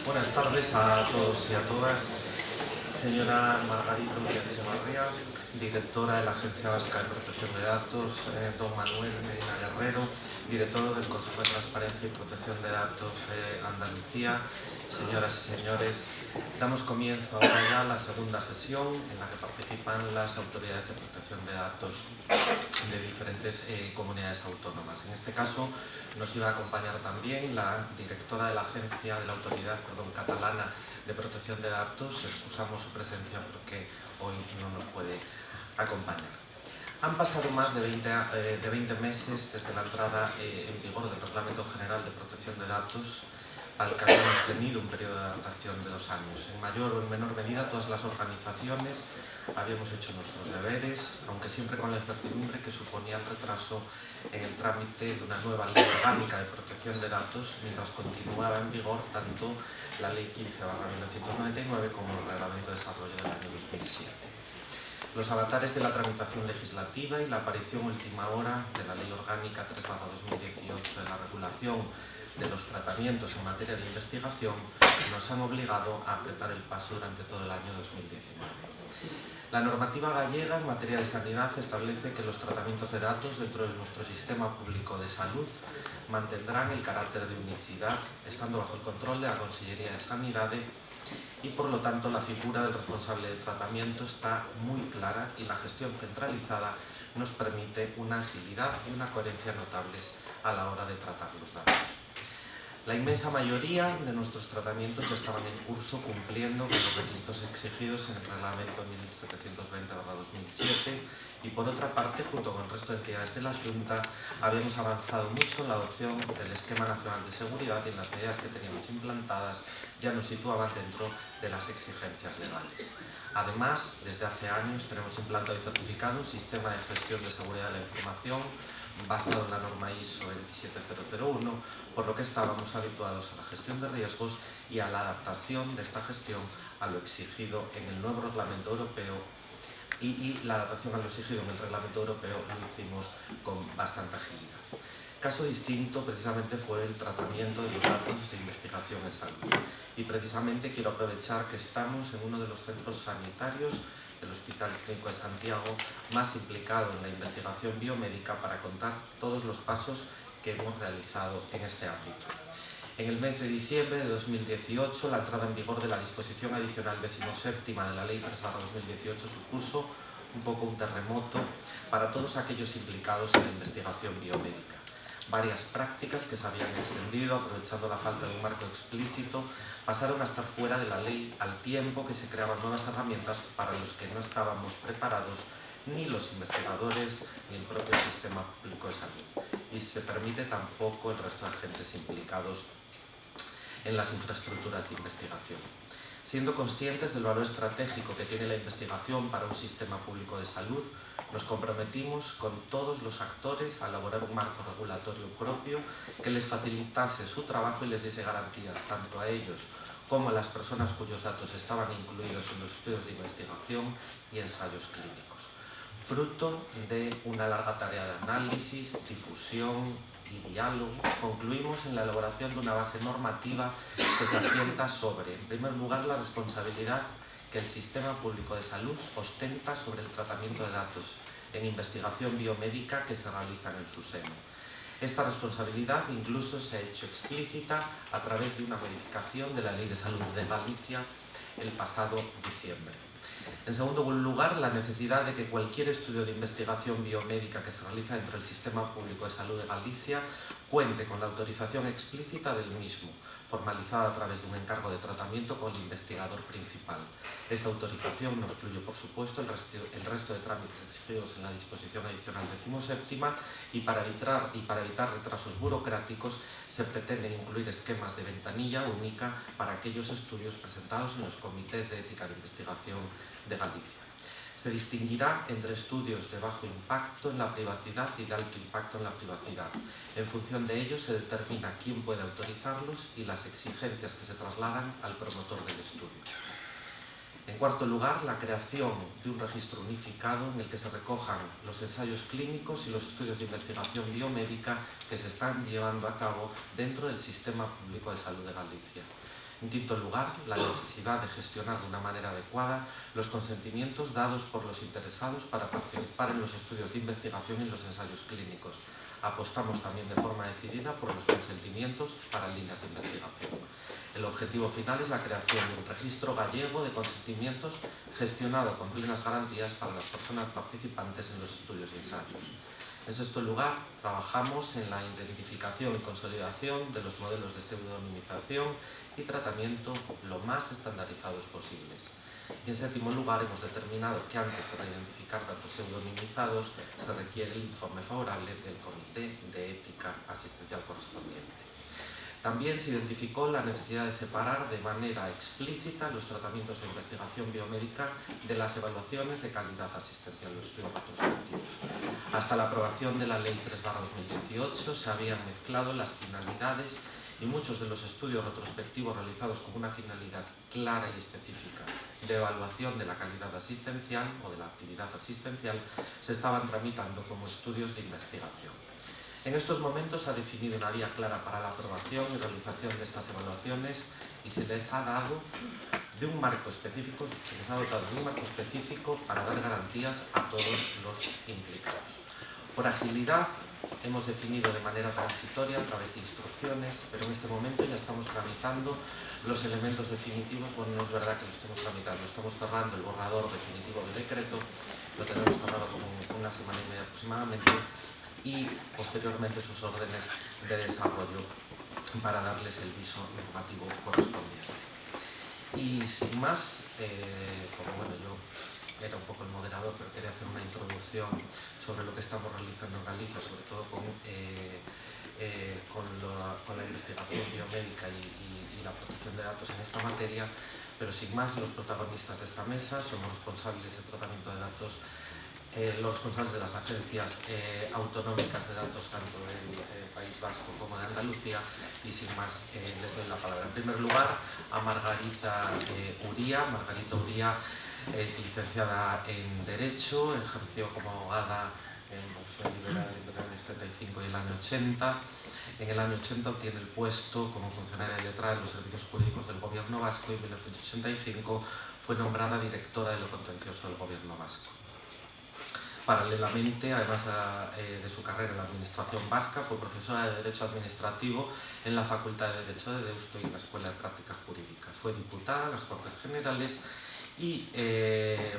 Buenas tardes a todos y a todas. Señora Margarito Echevarría, directora de la Agencia Vasca de Protección de Datos, don Manuel Medina Guerrero, director del Consejo de Transparencia y Protección de Datos Andalucía. Señoras y señores, damos comienzo ahora ya a la segunda sesión en la que participan las autoridades de protección de datos de diferentes comunidades autónomas. En este caso nos iba a acompañar también la directora de la Agencia de la Autoridad Catalana de Protección de Datos. Excusamos su presencia porque hoy no nos puede acompañar. Han pasado más de 20 meses desde la entrada en vigor del Reglamento General de Protección de Datos, al que hemos tenido un periodo de adaptación de 2 años. En mayor o en menor medida, todas las organizaciones habíamos hecho nuestros deberes, aunque siempre con la incertidumbre que suponía el retraso en el trámite de una nueva ley orgánica de protección de datos, mientras continuaba en vigor tanto la Ley 15/1999 como el Reglamento de Desarrollo del año 2007. Los avatares de la tramitación legislativa y la aparición última hora de la Ley Orgánica 3/2018 de la regulación de los tratamientos en materia de investigación nos han obligado a apretar el paso durante todo el año 2019. La normativa gallega en materia de sanidad establece que los tratamientos de datos dentro de nuestro sistema público de salud mantendrán el carácter de unicidad, estando bajo el control de la Consellería de Sanidad, y por lo tanto la figura del responsable de tratamiento está muy clara y la gestión centralizada nos permite una agilidad y una coherencia notables a la hora de tratar los datos. La inmensa mayoría de nuestros tratamientos estaban en curso cumpliendo con los requisitos exigidos en el Reglamento 1720/2007 y, por otra parte, junto con el resto de entidades de la Xunta, habíamos avanzado mucho en la adopción del Esquema Nacional de Seguridad y en las medidas que teníamos implantadas ya nos situaban dentro de las exigencias legales. Además, desde hace años tenemos implantado y certificado un sistema de gestión de seguridad de la información basado en la norma ISO 27001, por lo que estábamos habituados a la gestión de riesgos y a la adaptación de esta gestión a lo exigido en el nuevo reglamento europeo, y la adaptación a lo exigido en el reglamento europeo lo hicimos con bastante agilidad. Caso distinto precisamente fue el tratamiento de los datos de investigación en salud, y precisamente quiero aprovechar que estamos en uno de los centros sanitarios, el Hospital Clínico de Santiago, más implicado en la investigación biomédica, para contar todos los pasos que hemos realizado en este ámbito. En el mes de diciembre de 2018, la entrada en vigor de la disposición adicional 17ª de la Ley 3/2018 supuso un poco un terremoto para todos aquellos implicados en la investigación biomédica. Varias prácticas que se habían extendido, aprovechando la falta de un marco explícito, pasaron a estar fuera de la ley al tiempo que se creaban nuevas herramientas para los que no estábamos preparados, ni los investigadores ni el propio sistema público de salud. Y se permite tampoco el resto de agentes implicados en las infraestructuras de investigación. Siendo conscientes del valor estratégico que tiene la investigación para un sistema público de salud, nos comprometimos con todos los actores a elaborar un marco regulatorio propio que les facilitase su trabajo y les diese garantías tanto a ellos como a las personas cuyos datos estaban incluidos en los estudios de investigación y ensayos clínicos. Fruto de una larga tarea de análisis, difusión y diálogo, concluimos en la elaboración de una base normativa que se asienta sobre, en primer lugar, la responsabilidad que el sistema público de salud ostenta sobre el tratamiento de datos en investigación biomédica que se realizan en su seno. Esta responsabilidad incluso se ha hecho explícita a través de una modificación de la Ley de Salud de Galicia el pasado diciembre. En segundo lugar, la necesidad de que cualquier estudio de investigación biomédica que se realiza dentro del Sistema Público de Salud de Galicia cuente con la autorización explícita del mismo, formalizada a través de un encargo de tratamiento con el investigador principal. Esta autorización no excluye, por supuesto, el resto de trámites exigidos en la disposición adicional 17ª, y para evitar retrasos burocráticos se pretenden incluir esquemas de ventanilla única para aquellos estudios presentados en los comités de ética de investigación de Galicia. Se distinguirá entre estudios de bajo impacto en la privacidad y de alto impacto en la privacidad. En función de ello se determina quién puede autorizarlos y las exigencias que se trasladan al promotor del estudio. En cuarto lugar, la creación de un registro unificado en el que se recojan los ensayos clínicos y los estudios de investigación biomédica que se están llevando a cabo dentro del Sistema Público de Salud de Galicia. En quinto lugar, la necesidad de gestionar de una manera adecuada los consentimientos dados por los interesados para participar en los estudios de investigación y los ensayos clínicos. Apostamos también de forma decidida por los consentimientos para líneas de investigación. El objetivo final es la creación de un registro gallego de consentimientos gestionado con plenas garantías para las personas participantes en los estudios y ensayos. En sexto lugar, trabajamos en la identificación y consolidación de los modelos de pseudonimización y tratamiento lo más estandarizados posibles. Y en séptimo lugar, hemos determinado que antes de identificar datos pseudonimizados se requiere el informe favorable del Comité de Ética Asistencial correspondiente. También se identificó la necesidad de separar de manera explícita los tratamientos de investigación biomédica de las evaluaciones de calidad asistencial, los estudios retrospectivos. Hasta la aprobación de la Ley 3/2018 se habían mezclado las finalidades y muchos de los estudios retrospectivos realizados con una finalidad clara y específica de evaluación de la calidad asistencial o de la actividad asistencial se estaban tramitando como estudios de investigación. En estos momentos se ha definido una vía clara para la aprobación y realización de estas evaluaciones y se les ha dado de un marco específico, para dar garantías a todos los implicados. Por agilidad, hemos definido de manera transitoria a través de instrucciones, pero en este momento ya estamos tramitando los elementos definitivos. Bueno, no es verdad que lo estemos tramitando, estamos cerrando el borrador definitivo del decreto, lo tenemos cerrado como una semana y media aproximadamente, y posteriormente sus órdenes de desarrollo para darles el viso normativo correspondiente. Y sin más, como bueno, yo era un poco el moderador, pero quería hacer una introducción sobre lo que estamos realizando en Galicia, sobre todo con la investigación biomédica y la protección de datos en esta materia, pero sin más, los protagonistas de esta mesa somos responsables del tratamiento de datos, los responsables de las agencias autonómicas de datos, tanto del País Vasco como de Andalucía, y sin más les doy la palabra. En primer lugar, a Margarita Uría. Margarita Uría es licenciada en Derecho, ejerció como abogada en profesión liberal entre el año 75 y el año 80. En el año 80 obtiene el puesto como funcionaria de letrada en los servicios jurídicos del Gobierno Vasco y en 1985 fue nombrada directora de lo contencioso del Gobierno Vasco. Paralelamente, además de su carrera en la Administración Vasca, fue profesora de Derecho Administrativo en la Facultad de Derecho de Deusto y en la Escuela de Práctica Jurídica. Fue diputada en las Cortes Generales y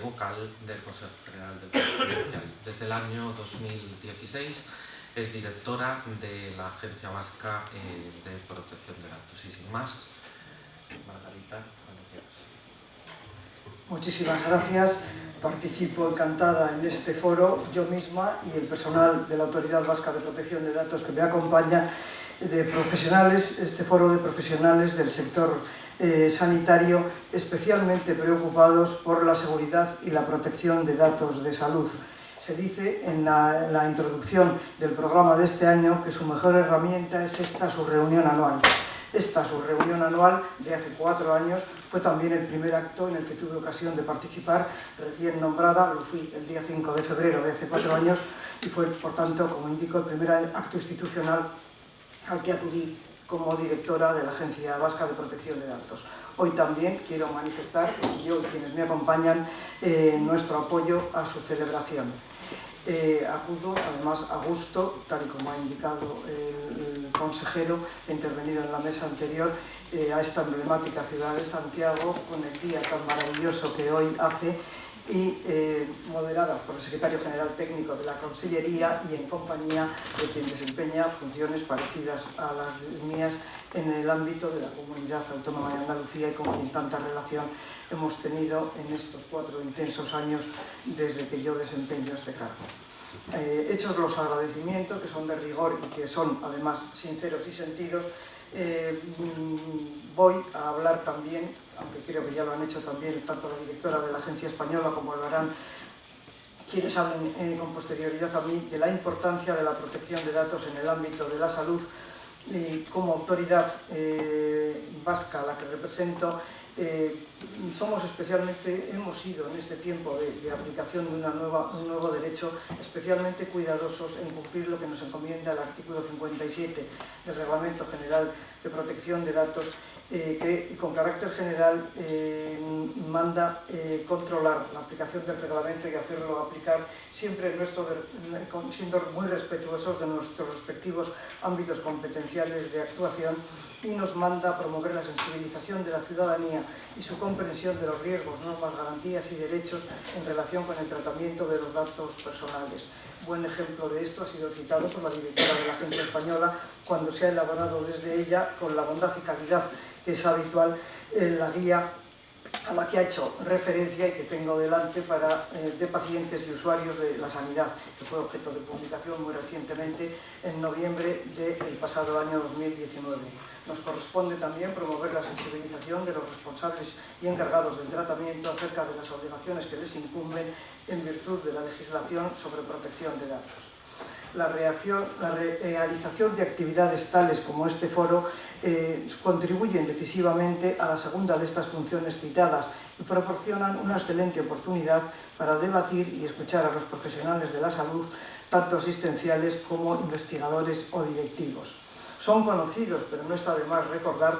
vocal del Consejo General del Poder Judicial. Desde el año 2016 es directora de la Agencia Vasca de Protección de Datos. Y sin más, Margarita, cuando quieras. Muchísimas gracias. Participo encantada en este foro, yo misma y el personal de la Autoridad Vasca de Protección de Datos que me acompaña, de profesionales, este foro de profesionales del sector sanitario, especialmente preocupados por la seguridad y la protección de datos de salud. Se dice en la introducción del programa de este año que su mejor herramienta es su reunión anual. Su reunión anual de hace 4 años fue también el primer acto en el que tuve ocasión de participar, recién nombrada, lo fui el día 5 de febrero de hace 4 años y fue, por tanto, como indico, el primer acto institucional al que acudí como directora de la Agencia Vasca de Protección de Datos. Hoy también quiero manifestar, yo y quienes me acompañan, nuestro apoyo a su celebración. Acudo, además, a gusto, tal y como ha indicado el consejero intervenido en la mesa anterior, a esta emblemática ciudad de Santiago, con el día tan maravilloso que hoy hace, y moderada por el secretario general técnico de la Consellería y en compañía de quien desempeña funciones parecidas a las mías en el ámbito de la Comunidad Autónoma de Andalucía y con quien tanta relación hemos tenido en estos 4 intensos años desde que yo desempeño este cargo. Hechos los agradecimientos, que son de rigor y que son además sinceros y sentidos, voy a hablar también, aunque creo que ya lo han hecho también tanto la directora de la Agencia Española como lo harán quienes hablen con posterioridad a mí, de la importancia de la protección de datos en el ámbito de la salud. Como autoridad vasca a la que represento, hemos sido en este tiempo de aplicación de un nuevo derecho especialmente cuidadosos en cumplir lo que nos encomienda el artículo 57 del Reglamento General de Protección de Datos, que con carácter general manda controlar la aplicación del reglamento y hacerlo aplicar siempre siendo muy respetuosos de nuestros respectivos ámbitos competenciales de actuación, y nos manda promover la sensibilización de la ciudadanía y su comprensión de los riesgos, normas, garantías y derechos en relación con el tratamiento de los datos personales. Buen ejemplo de esto ha sido citado por la directora de la Agencia Española cuando se ha elaborado desde ella, con la bondad y calidad que es habitual, la guía a la que ha hecho referencia y que tengo delante de pacientes y usuarios de la sanidad, que fue objeto de publicación muy recientemente en noviembre del pasado año 2019. Nos corresponde también promover la sensibilización de los responsables y encargados del tratamiento acerca de las obligaciones que les incumben en virtud de la legislación sobre protección de datos. La realización de actividades tales como este foro contribuyen decisivamente a la segunda de estas funciones citadas y proporcionan una excelente oportunidad para debatir y escuchar a los profesionales de la salud, tanto asistenciales como investigadores o directivos. Son conocidos, pero no está de más recordar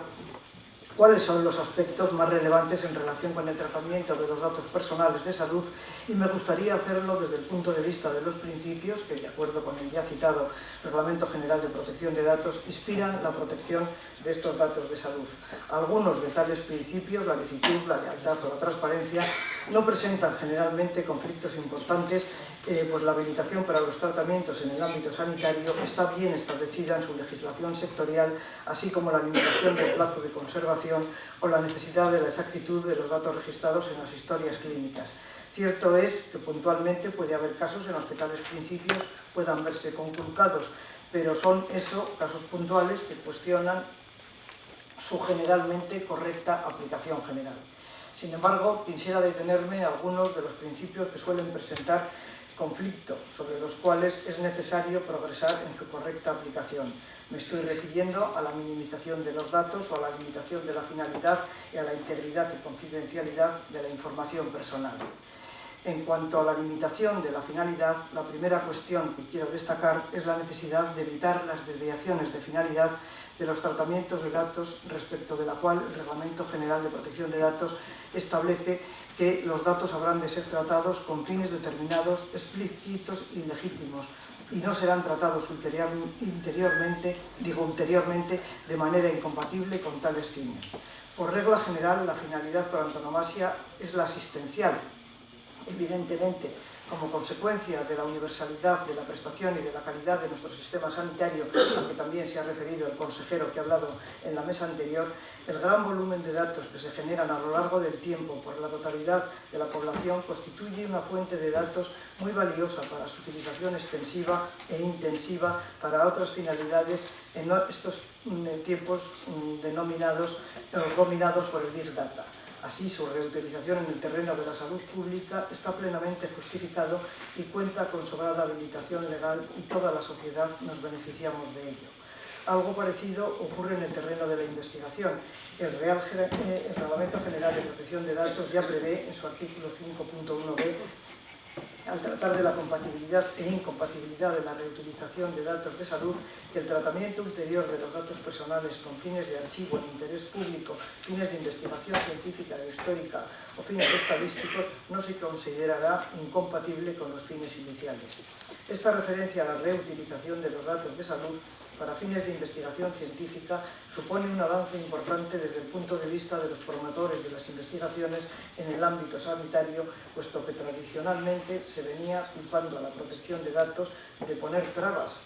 cuáles son los aspectos más relevantes en relación con el tratamiento de los datos personales de salud, y me gustaría hacerlo desde el punto de vista de los principios que, de acuerdo con el ya citado Reglamento General de Protección de Datos, inspiran la protección de estos datos de salud. Algunos de tales principios, la licitud, la lealtad o la transparencia, no presentan generalmente conflictos importantes, pues la habilitación para los tratamientos en el ámbito sanitario está bien establecida en su legislación sectorial, así como la limitación del plazo de conservación o la necesidad de la exactitud de los datos registrados en las historias clínicas. Cierto es que puntualmente puede haber casos en los que tales principios puedan verse conculcados, pero son casos puntuales que cuestionan su generalmente correcta aplicación general. Sin embargo, quisiera detenerme en algunos de los principios que suelen presentar conflicto, sobre los cuales es necesario progresar en su correcta aplicación. Me estoy refiriendo a la minimización de los datos o a la limitación de la finalidad y a la integridad y confidencialidad de la información personal. En cuanto a la limitación de la finalidad, la primera cuestión que quiero destacar es la necesidad de evitar las desviaciones de finalidad de los tratamientos de datos, respecto de la cual el Reglamento General de Protección de Datos establece que los datos habrán de ser tratados con fines determinados, explícitos y legítimos, y no serán tratados ulteriormente de manera incompatible con tales fines. Por regla general, la finalidad por antonomasia es la asistencial. Evidentemente, como consecuencia de la universalidad de la prestación y de la calidad de nuestro sistema sanitario, al que también se ha referido el consejero que ha hablado en la mesa anterior, el gran volumen de datos que se generan a lo largo del tiempo por la totalidad de la población constituye una fuente de datos muy valiosa para su utilización extensiva e intensiva para otras finalidades en estos tiempos dominados por el Big Data. Así, su reutilización en el terreno de la salud pública está plenamente justificado y cuenta con sobrada habilitación legal, y toda la sociedad nos beneficiamos de ello. Algo parecido ocurre en el terreno de la investigación. El Reglamento General de Protección de Datos ya prevé en su artículo 5.1b, al tratar de la compatibilidad e incompatibilidad de la reutilización de datos de salud, que el tratamiento ulterior de los datos personales con fines de archivo en interés público, fines de investigación científica o histórica o fines estadísticos no se considerará incompatible con los fines iniciales. Esta referencia a la reutilización de los datos de salud para fines de investigación científica supone un avance importante desde el punto de vista de los promotores de las investigaciones en el ámbito sanitario, puesto que tradicionalmente se venía culpando a la protección de datos de poner trabas,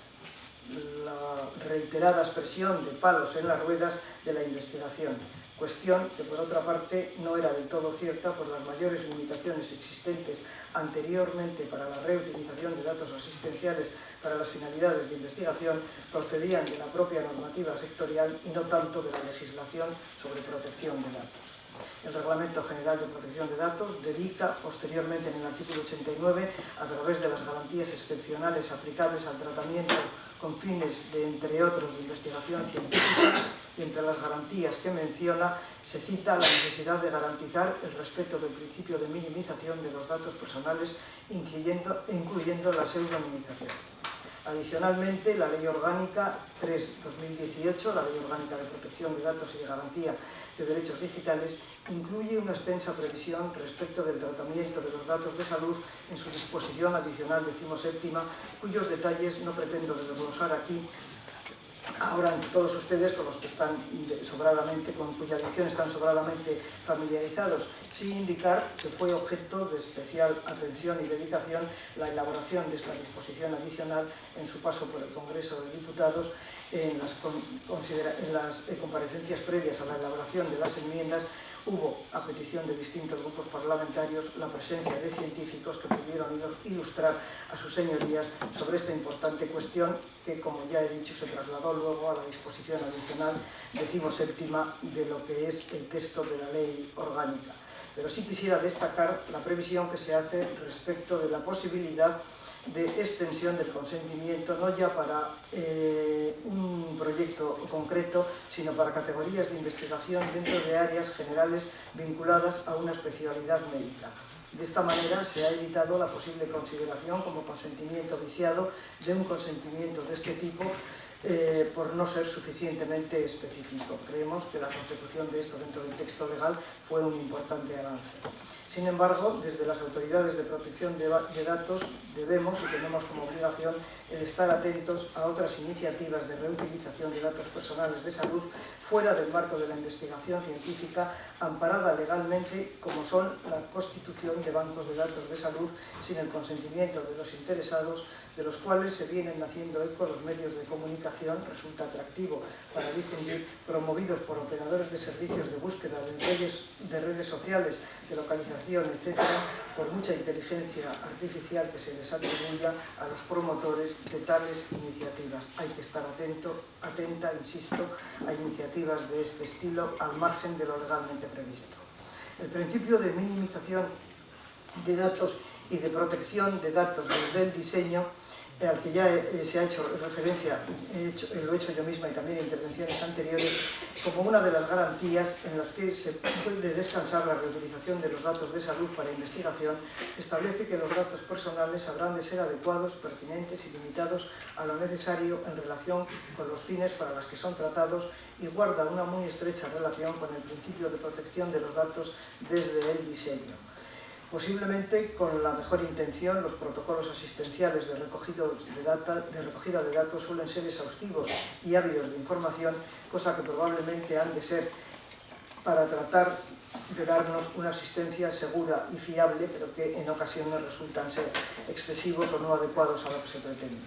la reiterada expresión de palos en las ruedas de la investigación, cuestión que por otra parte no era del todo cierta, pues las mayores limitaciones existentes anteriormente para la reutilización de datos asistenciales para las finalidades de investigación procedían de la propia normativa sectorial y no tanto de la legislación sobre protección de datos. El Reglamento General de Protección de Datos dedica posteriormente en el artículo 89, a través de las garantías excepcionales aplicables al tratamiento con fines de, entre otros, de investigación científica, y entre las garantías que menciona se cita la necesidad de garantizar el respeto del principio de minimización de los datos personales, incluyendo la pseudonimización. Adicionalmente, la Ley Orgánica 3/2018, la Ley Orgánica de Protección de Datos y de Garantía de Derechos Digitales, incluye una extensa previsión respecto del tratamiento de los datos de salud en su disposición adicional 17ª, cuyos detalles no pretendo desglosar aquí ahora ante todos ustedes, con los que están sobradamente, con cuya dicción están sobradamente familiarizados, sin indicar que fue objeto de especial atención y dedicación la elaboración de esta disposición adicional en su paso por el Congreso de Diputados, en las comparecencias previas a la elaboración de las enmiendas. Hubo, a petición de distintos grupos parlamentarios, la presencia de científicos que pudieron ilustrar a sus señorías sobre esta importante cuestión que, como ya he dicho, se trasladó luego a la disposición adicional 17ª de lo que es el texto de la Ley Orgánica. Pero sí quisiera destacar la previsión que se hace respecto de la posibilidad de extensión del consentimiento, no ya para un proyecto concreto, sino para categorías de investigación dentro de áreas generales vinculadas a una especialidad médica. De esta manera se ha evitado la posible consideración como consentimiento viciado de un consentimiento de este tipo por no ser suficientemente específico. Creemos que la consecución de esto dentro del texto legal fue un importante avance. Sin embargo, desde las autoridades de protección de datos debemos y tenemos como obligación el estar atentos a otras iniciativas de reutilización de datos personales de salud fuera del marco de la investigación científica, amparada legalmente, como son la constitución de bancos de datos de salud sin el consentimiento de los interesados, de los cuales se vienen haciendo eco los medios de comunicación, resulta atractivo para difundir, promovidos por operadores de servicios de búsqueda de redes sociales, de localización, etc., por mucha inteligencia artificial que se les atribuya a los promotores de tales iniciativas. Hay que estar atenta, insisto, a iniciativas de este estilo al margen de lo legalmente previsto. El principio de minimización de datos y de protección de datos desde el diseño, al que ya se ha hecho referencia, lo he hecho yo misma y también en intervenciones anteriores, como una de las garantías en las que se puede descansar la reutilización de los datos de salud para investigación, establece que los datos personales habrán de ser adecuados, pertinentes y limitados a lo necesario en relación con los fines para los que son tratados y guarda una muy estrecha relación con el principio de protección de los datos desde el diseño. Posiblemente con la mejor intención, los protocolos asistenciales de recogida de datos suelen ser exhaustivos y ávidos de información, cosa que probablemente han de ser para tratar de darnos una asistencia segura y fiable, pero que en ocasiones resultan ser excesivos o no adecuados a lo que se pretende.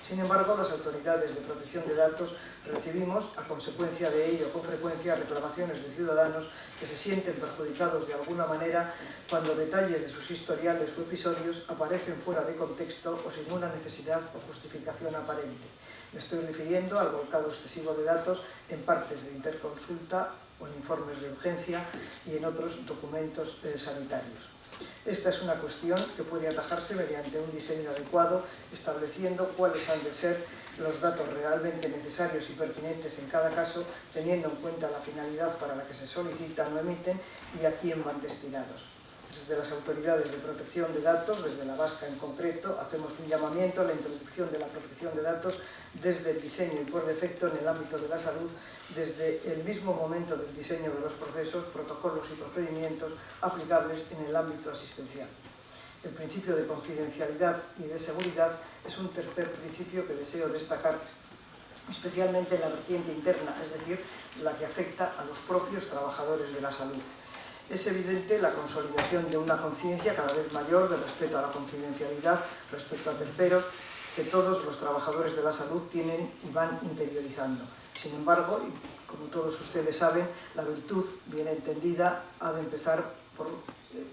Sin embargo, las autoridades de protección de datos recibimos, a consecuencia de ello, con frecuencia, reclamaciones de ciudadanos que se sienten perjudicados de alguna manera cuando detalles de sus historiales o episodios aparecen fuera de contexto o sin una necesidad o justificación aparente. Me estoy refiriendo al volcado excesivo de datos en partes de interconsulta o en informes de urgencia y en otros documentos sanitarios. Esta es una cuestión que puede atajarse mediante un diseño adecuado, estableciendo cuáles han de ser los datos realmente necesarios y pertinentes en cada caso, teniendo en cuenta la finalidad para la que se solicitan o emiten y a quién van destinados. Desde las autoridades de protección de datos, desde la vasca en concreto, hacemos un llamamiento a la introducción de la protección de datos desde el diseño y por defecto en el ámbito de la salud, desde el mismo momento del diseño de los procesos, protocolos y procedimientos aplicables en el ámbito asistencial. El principio de confidencialidad y de seguridad es un tercer principio que deseo destacar, especialmente en la vertiente interna, es decir, la que afecta a los propios trabajadores de la salud. Es evidente la consolidación de una conciencia cada vez mayor de respeto a la confidencialidad respecto a terceros que todos los trabajadores de la salud tienen y van interiorizando. Sin embargo, y como todos ustedes saben, la virtud bien entendida ha de empezar por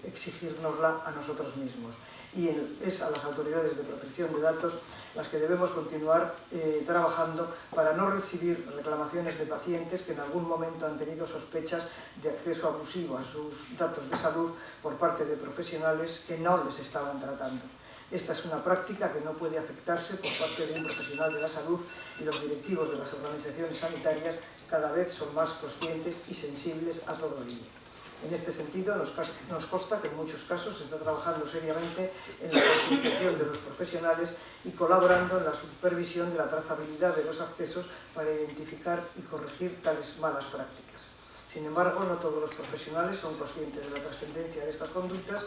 exigírnosla a nosotros mismos. Y es a las autoridades de protección de datos las que debemos continuar trabajando para no recibir reclamaciones de pacientes que en algún momento han tenido sospechas de acceso abusivo a sus datos de salud por parte de profesionales que no les estaban tratando. Esta es una práctica que no puede aceptarse por parte de un profesional de la salud, y los directivos de las organizaciones sanitarias cada vez son más conscientes y sensibles a todo ello. En este sentido, nos consta que en muchos casos se está trabajando seriamente en la concienciación de los profesionales y colaborando en la supervisión de la trazabilidad de los accesos para identificar y corregir tales malas prácticas. Sin embargo, no todos los profesionales son conscientes de la trascendencia de estas conductas,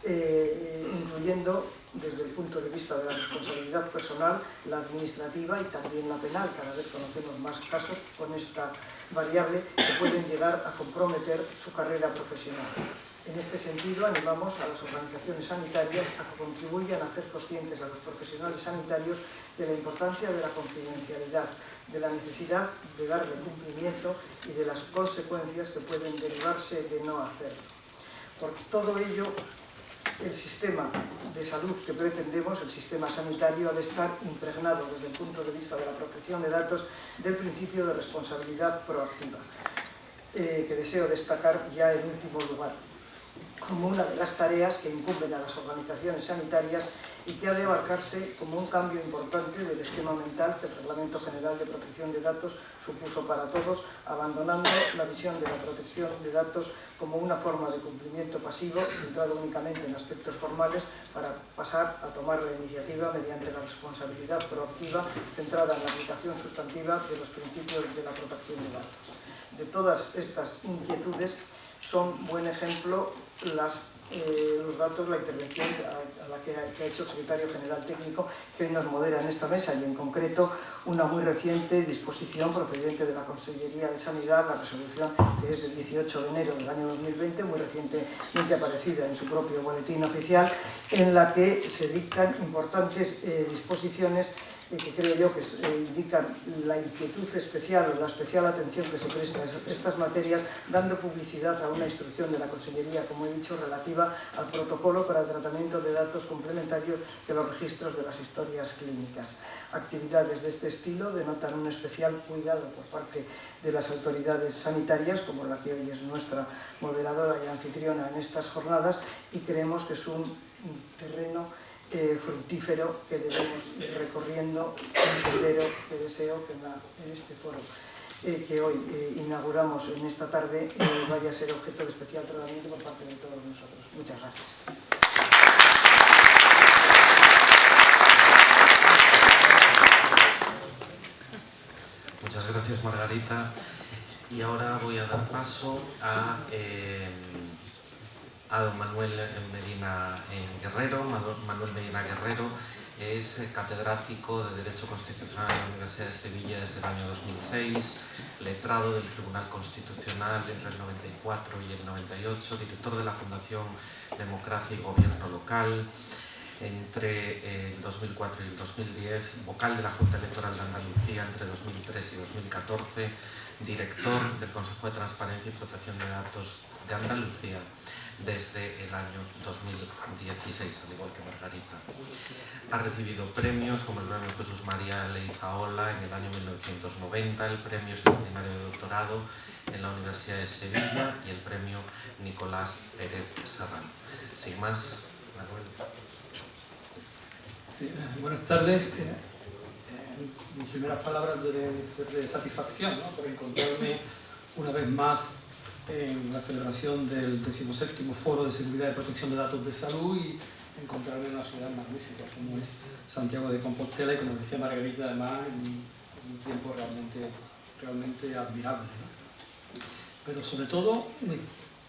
incluyendo desde el punto de vista de la responsabilidad personal, la administrativa y también la penal. Cada vez conocemos más casos con esta variable que pueden llegar a comprometer su carrera profesional. En este sentido, animamos a las organizaciones sanitarias a que contribuyan a hacer conscientes a los profesionales sanitarios de la importancia de la confidencialidad, de la necesidad de darle cumplimiento y de las consecuencias que pueden derivarse de no hacerlo. Por todo ello, el sistema de salud que pretendemos, el sistema sanitario, ha de estar impregnado desde el punto de vista de la protección de datos del principio de responsabilidad proactiva, que deseo destacar ya en último lugar como una de las tareas que incumben a las organizaciones sanitarias y que ha de abarcarse como un cambio importante del esquema mental que el Reglamento General de Protección de Datos supuso para todos, abandonando la visión de la protección de datos como una forma de cumplimiento pasivo centrado únicamente en aspectos formales, para pasar a tomar la iniciativa mediante la responsabilidad proactiva centrada en la aplicación sustantiva de los principios de la protección de datos. De todas estas inquietudes son buen ejemplo los datos, la intervención a la que ha hecho el secretario general técnico, que hoy nos modera en esta mesa, y en concreto una muy reciente disposición procedente de la Consellería de Sanidad, la resolución que es del 18 de enero del año 2020, muy recientemente aparecida en su propio boletín oficial, en la que se dictan importantes disposiciones que creo yo que indican la inquietud especial o la especial atención que se presta a estas materias, dando publicidad a una instrucción de la Consellería, como he dicho, relativa al protocolo para el tratamiento de datos complementarios de los registros de las historias clínicas. Actividades de este estilo denotan un especial cuidado por parte de las autoridades sanitarias, como la que hoy es nuestra moderadora y anfitriona en estas jornadas, y creemos que es un terreno fructífero que debemos ir recorriendo, un sendero que deseo que en este foro que hoy inauguramos en esta tarde vaya a ser objeto de especial tratamiento por parte de todos nosotros. Muchas gracias. Muchas gracias, Margarita. Y ahora voy a dar paso a don Manuel Medina Guerrero. Manuel Medina Guerrero es catedrático de Derecho Constitucional en la Universidad de Sevilla desde el año 2006, letrado del Tribunal Constitucional entre el 94 y el 98, director de la Fundación Democracia y Gobierno Local entre el 2004 y el 2010, vocal de la Junta Electoral de Andalucía entre 2003 y 2014, director del Consejo de Transparencia y Protección de Datos de Andalucía desde el año 2016, al igual que Margarita. Ha recibido premios como el Premio Jesús María Leizaola en el año 1990, el Premio Extraordinario de Doctorado en la Universidad de Sevilla y el Premio Nicolás Pérez Serrano. Sin más, Manuel. Sí, buenas tardes. Mis primeras palabras deben ser de satisfacción, ¿no?, por encontrarme una vez más en la celebración del 17º Foro de Seguridad y Protección de Datos de Salud y encontrarme en una ciudad magnífica como es Santiago de Compostela, y como decía Margarita, además en un tiempo realmente admirable, ¿no? Pero sobre todo, mis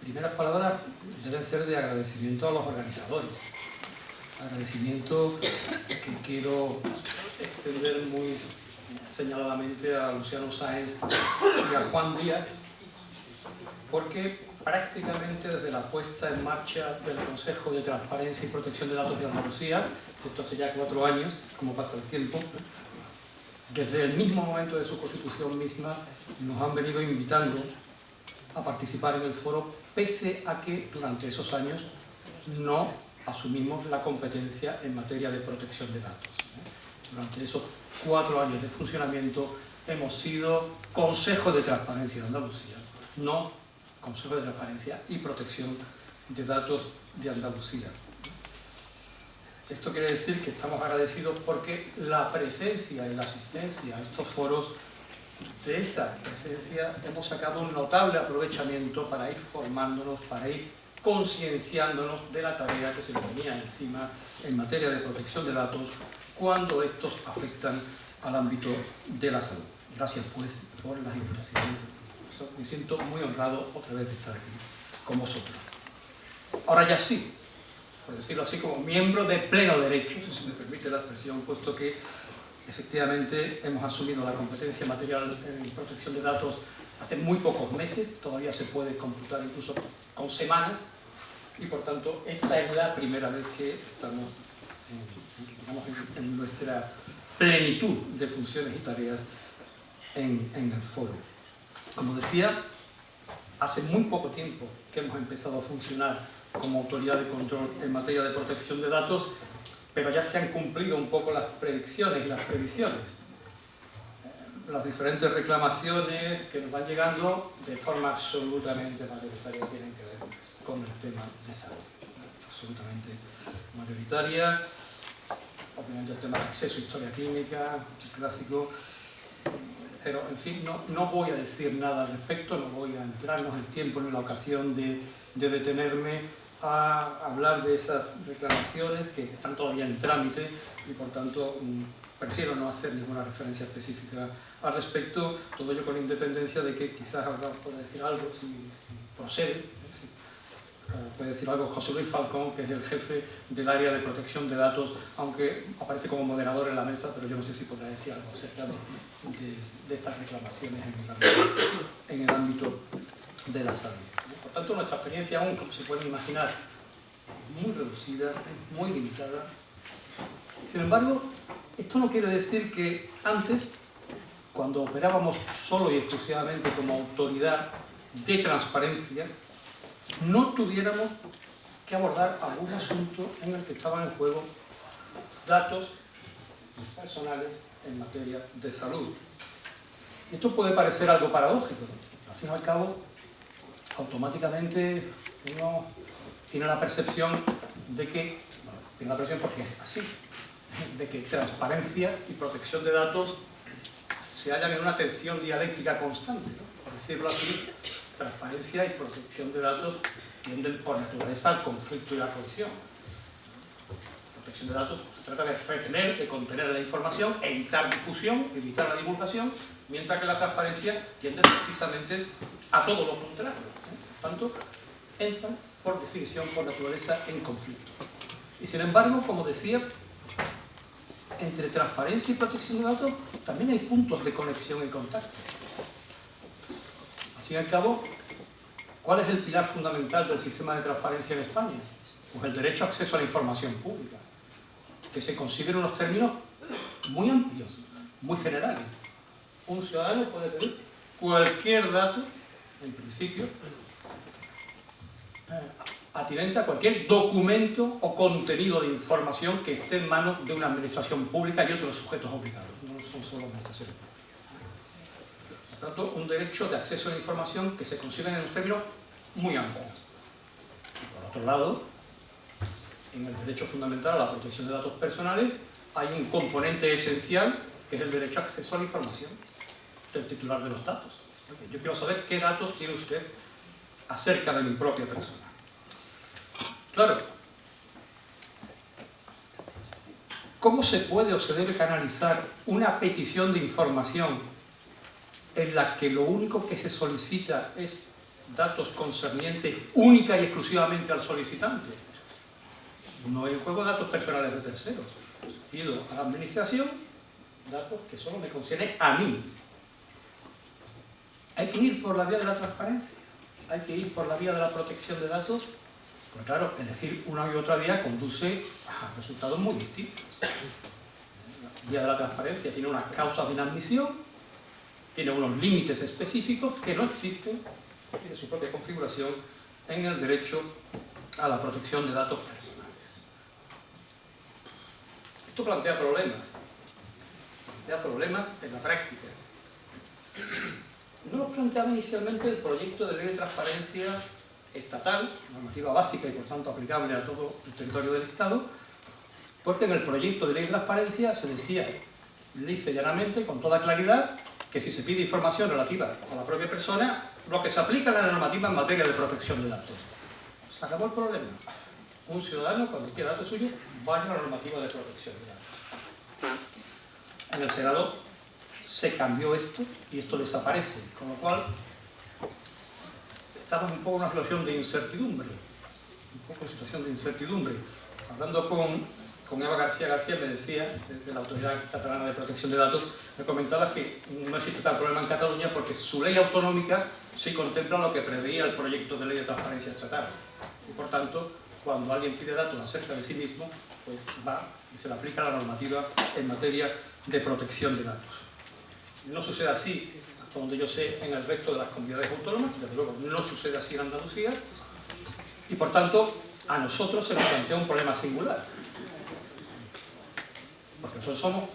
primeras palabras deben ser de agradecimiento a los organizadores. Agradecimiento que quiero extender muy señaladamente a Luciano Sáenz y a Juan Díaz, porque prácticamente desde la puesta en marcha del Consejo de Transparencia y Protección de Datos de Andalucía, esto hace ya 4 años, como pasa el tiempo, desde el mismo momento de su constitución misma, nos han venido invitando a participar en el foro, pese a que durante esos años no asumimos la competencia en materia de protección de datos. Durante esos 4 años de funcionamiento hemos sido Consejo de Transparencia de Andalucía, no Consejo de Transparencia y Protección de Datos de Andalucía. Esto quiere decir que estamos agradecidos porque la presencia y la asistencia a estos foros, de esa presencia hemos sacado un notable aprovechamiento para ir formándonos, para ir concienciándonos de la tarea que se nos venía encima en materia de protección de datos cuando estos afectan al ámbito de la salud. Gracias pues por las invitaciones. Me siento muy honrado otra vez de estar aquí con vosotros. Ahora ya sí, por decirlo así, como miembro de pleno derecho, si se me permite la expresión, puesto que efectivamente hemos asumido la competencia material en protección de datos hace muy pocos meses, todavía se puede computar incluso con semanas, y por tanto esta es la primera vez que estamos en nuestra plenitud de funciones y tareas en el foro. Como decía, hace muy poco tiempo que hemos empezado a funcionar como autoridad de control en materia de protección de datos, pero ya se han cumplido un poco las predicciones y las previsiones. Las diferentes reclamaciones que nos van llegando de forma absolutamente mayoritaria tienen que ver con el tema de salud. Absolutamente mayoritaria. Obviamente el tema de acceso a historia clínica, el clásico. Pero, en fin, no voy a decir nada al respecto, no voy a entrarnos el tiempo ni la ocasión de detenerme a hablar de esas reclamaciones que están todavía en trámite y, por tanto, prefiero no hacer ninguna referencia específica al respecto, todo ello con independencia de que quizás ahora pueda decir algo, si procede, puede decir algo José Luis Falcón, que es el jefe del área de protección de datos, aunque aparece como moderador en la mesa, pero yo no sé si podrá decir algo acerca de estas reclamaciones en el ámbito de la salud. Por tanto, nuestra experiencia aún, como se pueden imaginar, es muy reducida, es muy limitada. Sin embargo, esto no quiere decir que antes, cuando operábamos solo y exclusivamente como autoridad de transparencia, no tuviéramos que abordar algún asunto en el que estaban en juego datos personales en materia de salud. Esto puede parecer algo paradójico, ¿no? Al fin y al cabo, automáticamente uno tiene la percepción de que, bueno, tiene la percepción porque es así, de que transparencia y protección de datos se hallan en una tensión dialéctica constante, ¿no? Por decirlo así, transparencia y protección de datos tienden por naturaleza al conflicto y la colisión. Protección de datos se trata de retener, de contener la información, evitar difusión, evitar la divulgación, mientras que la transparencia tiende precisamente a todo lo contrario. Por tanto, entran por definición, por naturaleza, en conflicto. Y sin embargo, como decía, entre transparencia y protección de datos también hay puntos de conexión y contacto. Al fin y al cabo, ¿cuál es el pilar fundamental del sistema de transparencia en España? Pues el derecho a acceso a la información pública, que se consigue en unos términos muy amplios, muy generales. Un ciudadano puede pedir cualquier dato, en principio, atinente a cualquier documento o contenido de información que esté en manos de una administración pública y otros sujetos obligados, no son solo administraciones públicas. Por tanto, un derecho de acceso a la información que se consigue en unos términos muy amplios. Y por otro lado, en el derecho fundamental a la protección de datos personales hay un componente esencial que es el derecho a acceso a la información del titular de los datos. Yo quiero saber qué datos tiene usted acerca de mi propia persona. Claro, ¿cómo se puede o se debe canalizar una petición de información en la que lo único que se solicita es datos concernientes única y exclusivamente al solicitante? No hay en juego datos personales de terceros. Pido a la administración datos que solo me conciernen a mí. Hay que ir por la vía de la transparencia, hay que ir por la vía de la protección de datos, porque claro, elegir una y otra vía conduce a resultados muy distintos. La vía de la transparencia tiene unas causas de inadmisión, tiene unos límites específicos que no existen, tiene su propia configuración en el derecho a la protección de datos personales. Esto plantea problemas en la práctica. No lo planteaba inicialmente el proyecto de ley de transparencia estatal, normativa básica y por tanto aplicable a todo el territorio del Estado, Porque en el proyecto de ley de transparencia se decía lisa y llanamente, con toda claridad, que si se pide información relativa a la propia persona, lo que se aplica es la normativa en materia de protección de datos. Se acabó el problema. Un ciudadano, cuando quiera datos suyos, vaya a la normativa de protección de datos. En el Senado se cambió esto y esto desaparece, con lo cual estamos un poco en una situación de incertidumbre. Hablando con Eva García me decía, desde la Autoridad Catalana de Protección de Datos, me comentaba que no existe tal problema en Cataluña porque su ley autonómica sí contempla lo que preveía el proyecto de ley de transparencia estatal. Y por tanto, cuando alguien pide datos acerca de sí mismo, pues va y se le aplica la normativa en materia de protección de datos. No sucede así, hasta donde yo sé, en el resto de las comunidades autónomas, desde luego no sucede así en Andalucía, y por tanto a nosotros se nos plantea un problema singular. Porque nosotros somos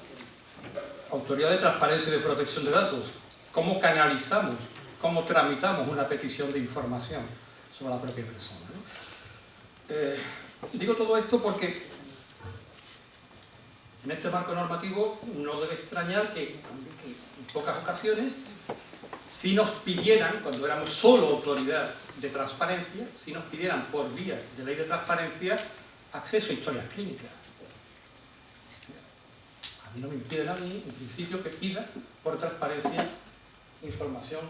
Autoridad de Transparencia y de Protección de Datos. ¿Cómo canalizamos, cómo tramitamos una petición de información sobre la propia persona, ¿no? Digo todo esto porque en este marco normativo no debe extrañar que en pocas ocasiones, si nos pidieran, cuando éramos solo Autoridad de Transparencia, si nos pidieran por vía de ley de transparencia acceso a historias clínicas. A mí no me impide a mí, en principio, que pida por transparencia información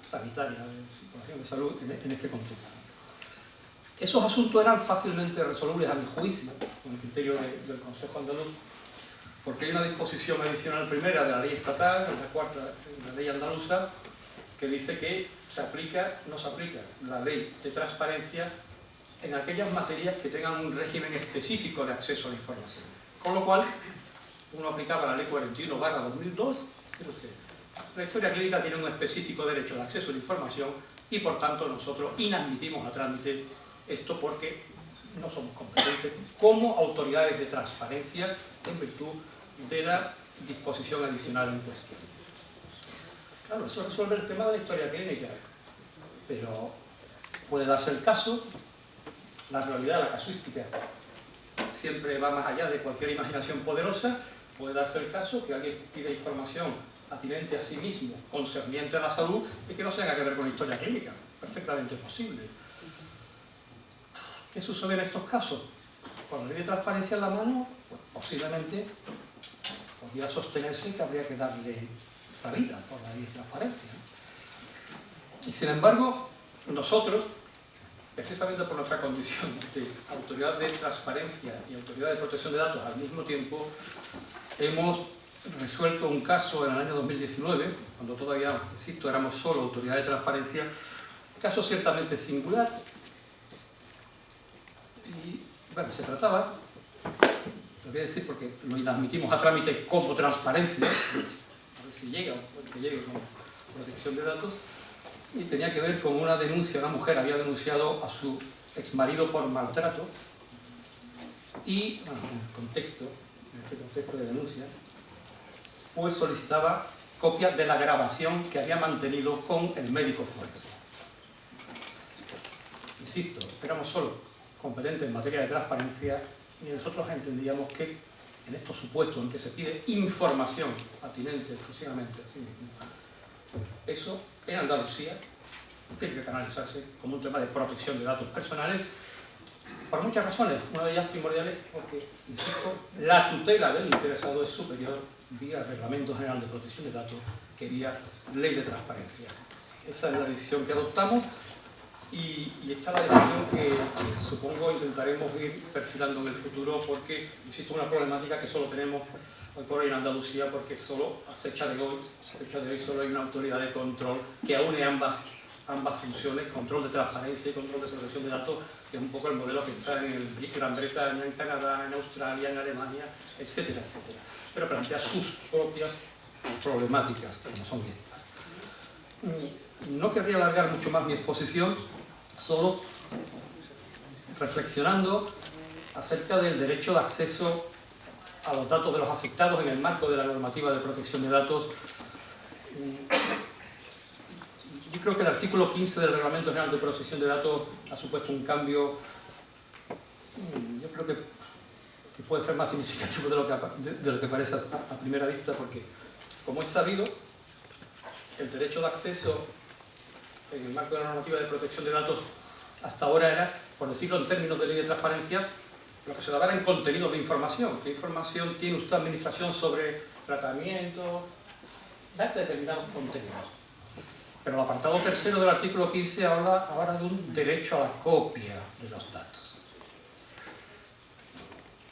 sanitaria, información de salud en este contexto. Esos asuntos eran fácilmente resolubles a mi juicio, con el criterio del Consejo Andaluz, porque hay una disposición adicional primera de la ley estatal, en la cuarta, en la ley andaluza, que dice que no se aplica la ley de transparencia en aquellas materias que tengan un régimen específico de acceso a la información. Con lo cual, uno aplicaba la ley 41/2002, la historia clínica tiene un específico derecho de acceso a la información y por tanto nosotros inadmitimos a trámite esto porque no somos competentes como autoridades de transparencia en virtud de la disposición adicional en cuestión. Claro, eso resuelve el tema de la historia clínica, pero puede darse el caso, la realidad, la casuística, siempre va más allá de cualquier imaginación poderosa. Puede darse el caso que alguien pida información atinente a sí mismo, concerniente a la salud, y que no tenga que ver con la historia clínica. Perfectamente posible. ¿Qué sucede en estos casos? Con la ley de transparencia en la mano, pues posiblemente podría sostenerse que habría que darle salida por la ley de transparencia, ¿no? Y sin embargo, nosotros, precisamente por nuestra condición de autoridad de transparencia y autoridad de protección de datos al mismo tiempo, hemos resuelto un caso en el año 2019, cuando todavía, insisto, éramos solo autoridad de transparencia, un caso ciertamente singular. Y bueno, se trataba, lo voy a decir porque lo inadmitimos a trámite como transparencia, a ver si llega, que llegue como protección de datos, y tenía que ver con una denuncia. Una mujer había denunciado a su exmarido por maltrato y, bueno, en este contexto de denuncia, pues solicitaba copia de la grabación que había mantenido con el médico forense. Insisto, éramos solo competentes en materia de transparencia y nosotros entendíamos que en estos supuestos en que se pide información atinente exclusivamente a sí mismo, eso en Andalucía tiene que canalizarse como un tema de protección de datos personales por muchas razones. Una de ellas primordiales porque, insisto, la tutela del interesado es superior vía Reglamento General de Protección de Datos que vía Ley de Transparencia. Esa es la decisión que adoptamos y esta es la decisión que supongo intentaremos ir perfilando en el futuro porque, insisto, es una problemática que solo tenemos hoy por hoy en Andalucía porque solo a fecha de hoy solo hay una autoridad de control que une ambas funciones, control de transparencia y control de protección de datos, que es un poco el modelo que está en Gran Bretaña, en Canadá, en Australia, en Alemania, etcétera, etcétera. Pero plantea sus propias problemáticas, como son estas. No querría alargar mucho más mi exposición, solo reflexionando acerca del derecho de acceso a los datos de los afectados en el marco de la normativa de protección de datos. Yo creo que el artículo 15 del Reglamento General de Protección de Datos ha supuesto un cambio, yo creo que puede ser más significativo de lo que parece a primera vista, porque, como es sabido, el derecho de acceso en el marco de la normativa de protección de datos hasta ahora era, por decirlo en términos de ley de transparencia, lo que se daba en contenidos de información. ¿Qué información tiene usted, administración, sobre tratamiento? Da determinados contenidos. Pero el apartado tercero del artículo 15 habla ahora de un derecho a la copia de los datos.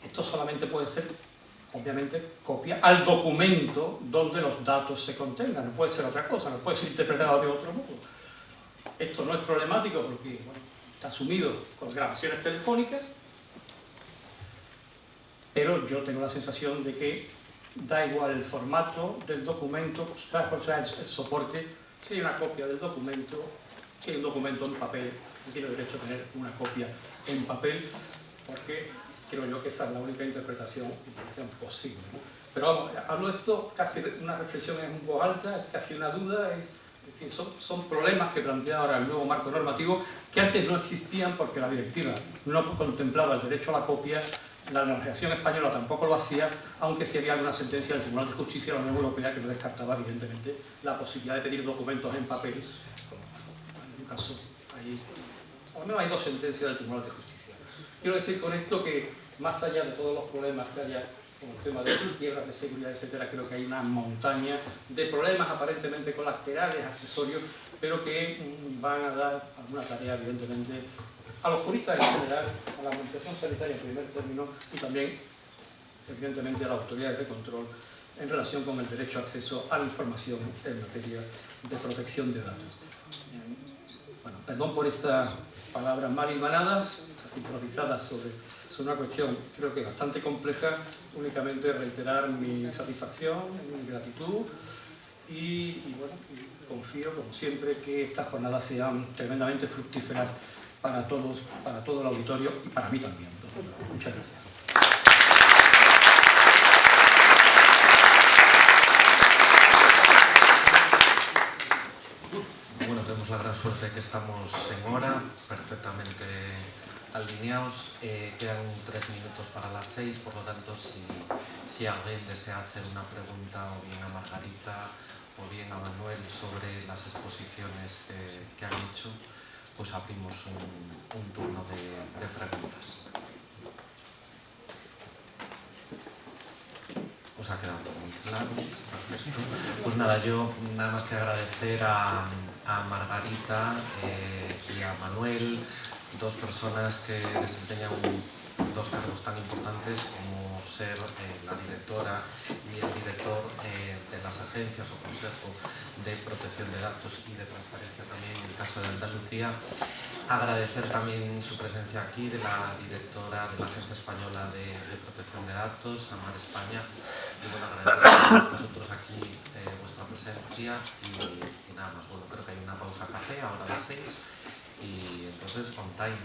Esto solamente puede ser, obviamente, copia al documento donde los datos se contengan. No puede ser otra cosa, no puede ser interpretado de otro modo. Esto no es problemático porque está asumido con grabaciones telefónicas, pero yo tengo la sensación de que da igual el formato del documento, o sea, el soporte. Si hay una copia del documento, si hay un documento en papel, se tiene derecho a tener una copia en papel, porque creo yo que esa es la única interpretación posible, ¿no? Pero vamos, hablo de esto casi una reflexión en voz alta, es casi una duda, en fin, son problemas que plantea ahora el nuevo marco normativo, que antes no existían porque la directiva no contemplaba el derecho a la copia. La legislación española tampoco lo hacía, aunque sí había alguna sentencia del Tribunal de Justicia de la Unión Europea que no descartaba, evidentemente, la posibilidad de pedir documentos en papel. En un caso, al menos hay dos sentencias del Tribunal de Justicia. Quiero decir con esto que, más allá de todos los problemas que haya con el tema de tierras de seguridad, etcétera, creo que hay una montaña de problemas aparentemente colaterales, accesorios, pero que van a dar alguna tarea, evidentemente, a los juristas en general, a la administración sanitaria en primer término y también, evidentemente, a las autoridades de control en relación con el derecho a acceso a la información en materia de protección de datos. Bueno, perdón por estas palabras mal hilvanadas, casi improvisadas sobre una cuestión creo que bastante compleja, únicamente reiterar mi satisfacción, mi gratitud y bueno, confío, como siempre, que estas jornadas sean tremendamente fructíferas para todos, para todo el auditorio y para mí también. Muchas gracias. Bueno, tenemos la gran suerte de que estamos en hora, perfectamente alineados. Quedan 3 minutos para las 6, por lo tanto, si alguien desea hacer una pregunta o bien a Margarita o bien a Manuel sobre las exposiciones que han hecho, pues abrimos un turno de preguntas. Os ha quedado muy claro, perfecto. Pues nada, yo nada más que agradecer a Margarita y a Manuel, dos personas que desempeñan dos cargos tan importantes como ser la directora y el director de las agencias o Consejo de Protección de Datos y de Transparencia también en el caso de Andalucía. Agradecer también su presencia aquí de la directora de la Agencia Española de Protección de Datos, AMAR España, y bueno, agradecer a vosotros aquí vuestra presencia y nada más. Bueno, creo que hay una pausa café ahora a las 6 y entonces on time.